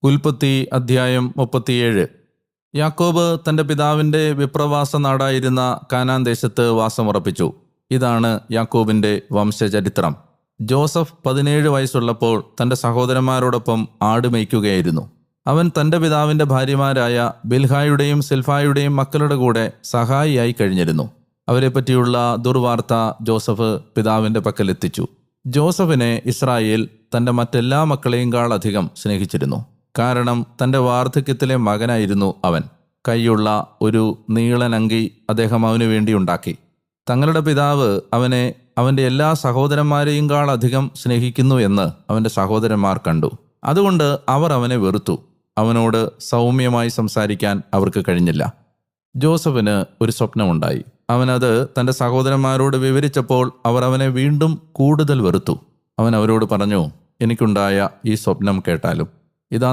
ഉൽപ്പത്തി അധ്യായം 37. യാക്കോബ് തൻ്റെ പിതാവിൻ്റെ വിപ്രവാസ നാടായിരുന്ന കാനാൻ ദേശത്ത് വാസമുറപ്പിച്ചു. ഇതാണ് യാക്കോബിൻ്റെ വംശചരിത്രം. ജോസഫ് 17 വയസ്സുള്ളപ്പോൾ തൻ്റെ സഹോദരന്മാരോടൊപ്പം ആട് മേയ്ക്കുകയായിരുന്നു. അവൻ തൻ്റെ പിതാവിൻ്റെ ഭാര്യമാരായ ബിൽഹായുടെയും സിൽഫായുടെയും മക്കളുടെ കൂടെ സഹായിയായി കഴിഞ്ഞിരുന്നു. അവരെപ്പറ്റിയുള്ള ദുർവാർത്ത ജോസഫ് പിതാവിൻ്റെ പക്കലെത്തിച്ചു. ജോസഫിനെ ഇസ്രായേൽ തൻ്റെ മറ്റെല്ലാ മക്കളെയുംകാളധികം സ്നേഹിച്ചിരുന്നു. കാരണം തൻ്റെ വാർദ്ധക്യത്തിലെ മകനായിരുന്നു അവൻ. കൈയുള്ള ഒരു നീളനങ്കി അദ്ദേഹം അവനു വേണ്ടി ഉണ്ടാക്കി. തങ്ങളുടെ പിതാവ് അവനെ അവൻ്റെ എല്ലാ സഹോദരന്മാരെയുംകാളധികം സ്നേഹിക്കുന്നു എന്ന് അവൻ്റെ സഹോദരന്മാർ കണ്ടു. അതുകൊണ്ട് അവർ അവനെ വെറുത്തു. അവനോട് സൗമ്യമായി സംസാരിക്കാൻ അവർക്ക് കഴിഞ്ഞില്ല. ജോസഫിന് ഒരു സ്വപ്നമുണ്ടായി. അവനത് തൻ്റെ സഹോദരന്മാരോട് വിവരിച്ചപ്പോൾ അവർ അവനെ വീണ്ടും കൂടുതൽ വെറുത്തു. അവൻ അവരോട് പറഞ്ഞു, എനിക്കുണ്ടായ ഈ സ്വപ്നം കേട്ടാലും ഇതാ